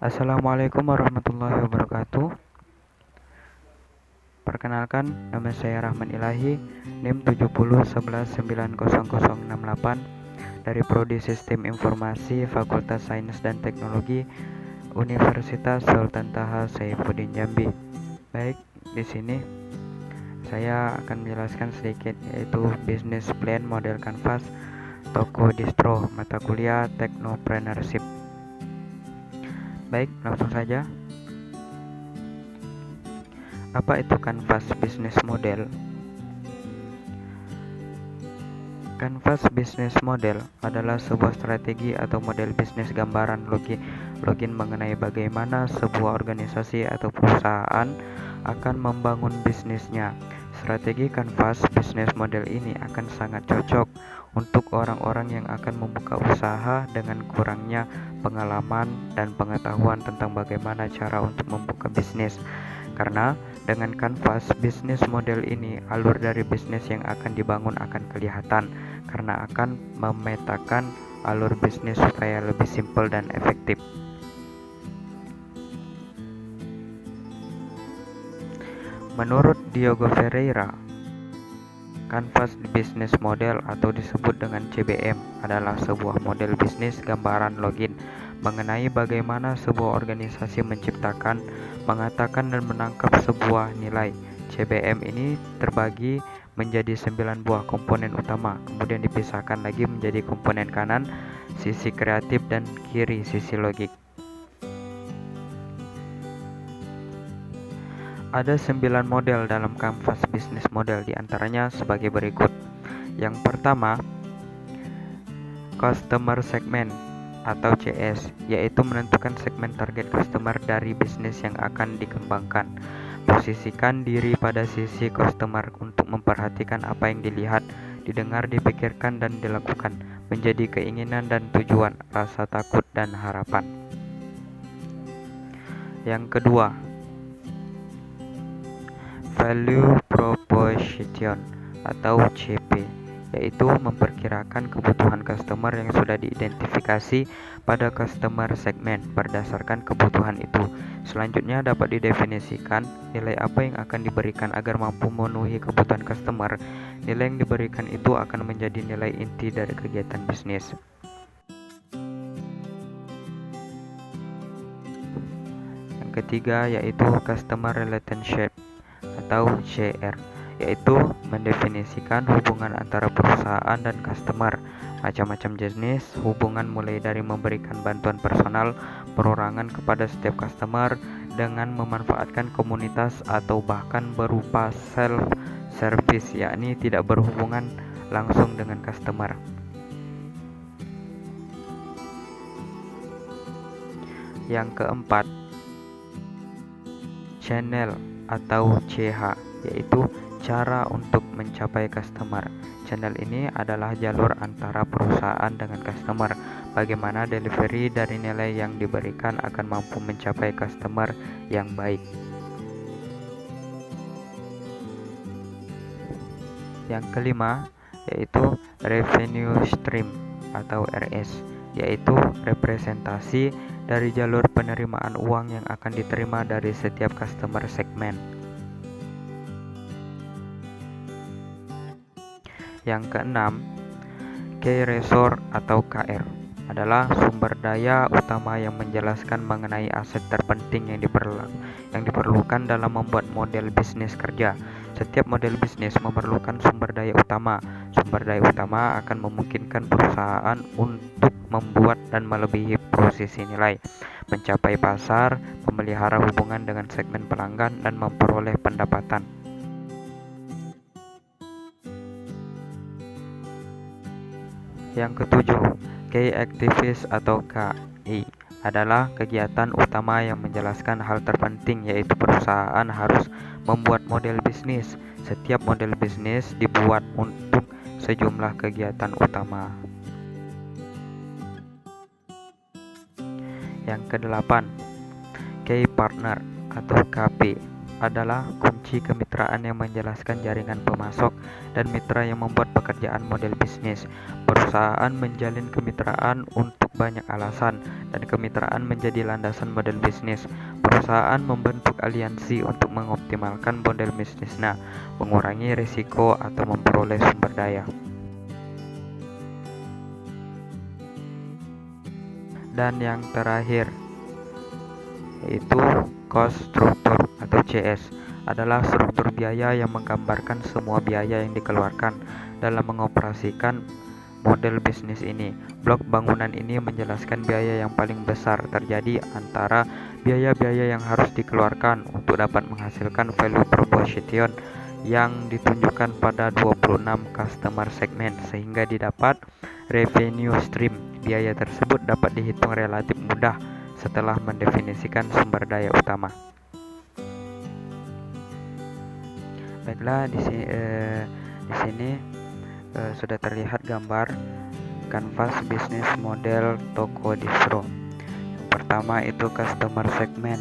Assalamualaikum warahmatullahi wabarakatuh. Perkenalkan, nama saya Rahman Ilahi, NIM 7011900068 dari Prodi Sistem Informasi Fakultas Sains dan Teknologi Universitas Sultan Taha Saifuddin Jambi. Baik, di sini saya akan menjelaskan sedikit yaitu Business Plan Model Canvas Toko Distro mata kuliah Technopreneurship. Baik, langsung saja. Apa itu Canvas Business Model? Canvas Business Model adalah sebuah strategi atau model bisnis gambaran login mengenai bagaimana sebuah organisasi atau perusahaan akan membangun bisnisnya. Strategi Canvas Business Model ini akan sangat cocok untuk orang-orang yang akan membuka usaha dengan kurangnya pengalaman dan pengetahuan tentang bagaimana cara untuk membuka bisnis. Karena dengan Canvas Business Model ini, alur dari bisnis yang akan dibangun akan kelihatan karena akan memetakan alur bisnis supaya lebih simpel dan efektif. Menurut Diogo Ferreira, Canvas Business Model atau disebut dengan CBM adalah sebuah model bisnis gambaran login mengenai bagaimana sebuah organisasi menciptakan, mengatakan dan menangkap sebuah nilai. CBM ini terbagi menjadi 9 buah komponen utama, kemudian dipisahkan lagi menjadi komponen kanan, sisi kreatif, dan kiri, sisi logik. Ada 9 model dalam Canvas Business Model, diantaranya sebagai berikut. Yang pertama, Customer Segment atau CS, yaitu menentukan segmen target customer dari bisnis yang akan dikembangkan. Posisikan diri pada sisi customer untuk memperhatikan apa yang dilihat, didengar, dipikirkan, dan dilakukan, menjadi keinginan dan tujuan, rasa takut, dan harapan. Yang kedua, Value Proposition atau CP, yaitu memperkirakan kebutuhan customer yang sudah diidentifikasi pada customer segment berdasarkan kebutuhan itu. Selanjutnya dapat didefinisikan nilai apa yang akan diberikan agar mampu memenuhi kebutuhan customer. Nilai yang diberikan itu akan menjadi nilai inti dari kegiatan bisnis. Yang ketiga yaitu Customer Relationship atau CR, yaitu mendefinisikan hubungan antara perusahaan dan customer. Macam-macam jenis hubungan mulai dari memberikan bantuan personal, perorangan kepada setiap customer dengan memanfaatkan komunitas atau bahkan berupa self-service, yakni tidak berhubungan langsung dengan customer. Yang keempat, Channel atau CH, yaitu cara untuk mencapai customer. Channel ini adalah jalur antara perusahaan dengan customer. Bagaimana delivery dari nilai yang diberikan akan mampu mencapai customer yang baik. Yang kelima yaitu Revenue Stream atau RS, yaitu representasi dari jalur penerimaan uang yang akan diterima dari setiap customer segmen. Yang keenam, Key Resource atau KR adalah sumber daya utama yang menjelaskan mengenai aset terpenting yang diperlukan dalam membuat model bisnis kerja. Setiap model bisnis memerlukan sumber daya utama. Sumber daya utama akan memungkinkan perusahaan untuk membuat dan melebihi posisi nilai, mencapai pasar, memelihara hubungan dengan segmen pelanggan, dan memperoleh pendapatan. Yang ketujuh, Key Activities atau KI adalah kegiatan utama yang menjelaskan hal terpenting, yaitu perusahaan harus membuat model bisnis. Setiap model bisnis dibuat untuk sejumlah kegiatan utama. Yang kedelapan, Key Partner atau KP adalah kunci kemitraan yang menjelaskan jaringan pemasok dan mitra yang membuat pekerjaan model bisnis. Perusahaan menjalin kemitraan untuk banyak alasan, dan kemitraan menjadi landasan model bisnis. Perusahaan membentuk aliansi untuk mengoptimalkan model bisnisnya, mengurangi risiko, atau memperoleh sumber daya. Dan yang terakhir yaitu cost structure atau CS, adalah struktur biaya yang menggambarkan semua biaya yang dikeluarkan dalam mengoperasikan model bisnis ini. Blok bangunan ini menjelaskan biaya yang paling besar terjadi antara biaya-biaya yang harus dikeluarkan untuk dapat menghasilkan value proposition yang ditunjukkan pada 26 customer segment, sehingga didapat revenue stream. Biaya tersebut dapat dihitung relatif mudah setelah mendefinisikan sumber daya utama. Baiklah, di sini sudah terlihat gambar kanvas bisnis model toko distro. Yang pertama itu customer segment.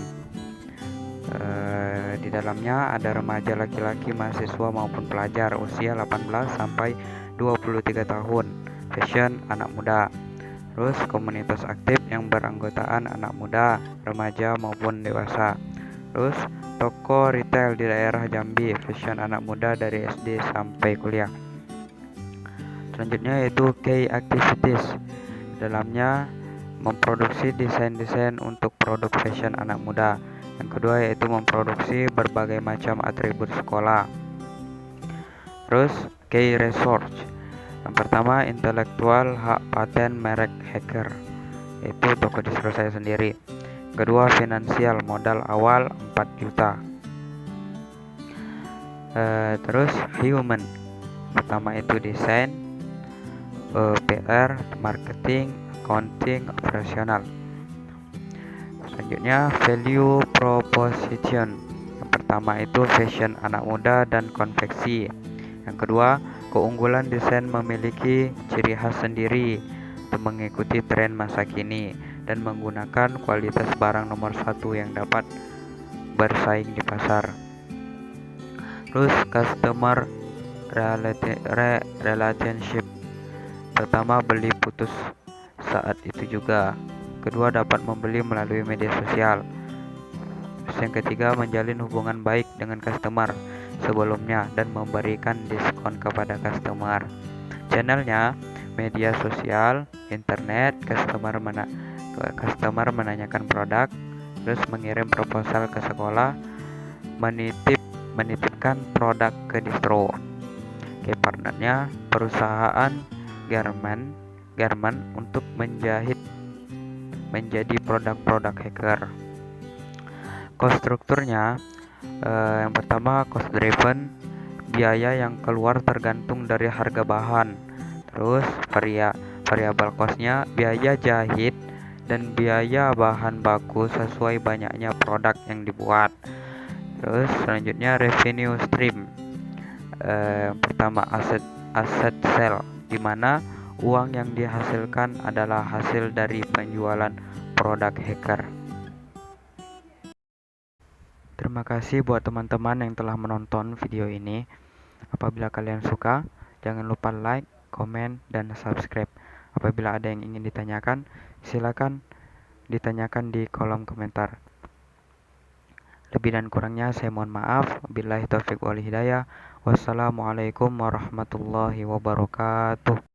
Di dalamnya ada remaja laki-laki, mahasiswa maupun pelajar usia 18 sampai 23 tahun, fashion anak muda. Terus komunitas aktif yang beranggotaan anak muda, remaja maupun dewasa. Terus toko retail di daerah Jambi, fashion anak muda dari SD sampai kuliah. Selanjutnya yaitu key activities. Dalamnya memproduksi desain-desain untuk produk fashion anak muda. Yang kedua yaitu memproduksi berbagai macam atribut sekolah. Terus key research. Yang pertama, intelektual hak paten merek hacker, yaitu toko distro saya sendiri. Kedua, finansial, modal awal 4 juta. Terus human. Pertama itu desain, PR, marketing, accounting, operasional. Selanjutnya value proposition. Yang pertama itu fashion anak muda dan konveksi. Yang kedua, keunggulan desain memiliki ciri khas sendiri untuk mengikuti tren masa kini dan menggunakan kualitas barang nomor 1 yang dapat bersaing di pasar. Terus customer relationship. Pertama, beli putus saat itu juga. Kedua, dapat membeli melalui media sosial. Terus yang ketiga, menjalin hubungan baik dengan customer sebelumnya dan memberikan diskon kepada customer. Channelnya media sosial, internet, customer menanyakan produk, terus mengirim proposal ke sekolah, menitipkan produk ke distro. Oke, partnernya perusahaan garment untuk menjahit menjadi produk-produk hacker. Cost strukturnya, yang pertama cost driven, biaya yang keluar tergantung dari harga bahan. Terus variabel costnya biaya jahit dan biaya bahan baku sesuai banyaknya produk yang dibuat. Terus selanjutnya revenue stream. Pertama aset sale, di mana uang yang dihasilkan adalah hasil dari penjualan produk hacker. Terima kasih buat teman-teman yang telah menonton video ini. Apabila kalian suka, jangan lupa like, komen, dan subscribe. Apabila ada yang ingin ditanyakan, silakan ditanyakan di kolom komentar. Lebih dan kurangnya saya mohon maaf. Billahi taufiq wal hidayah. Wassalamualaikum warahmatullahi wabarakatuh.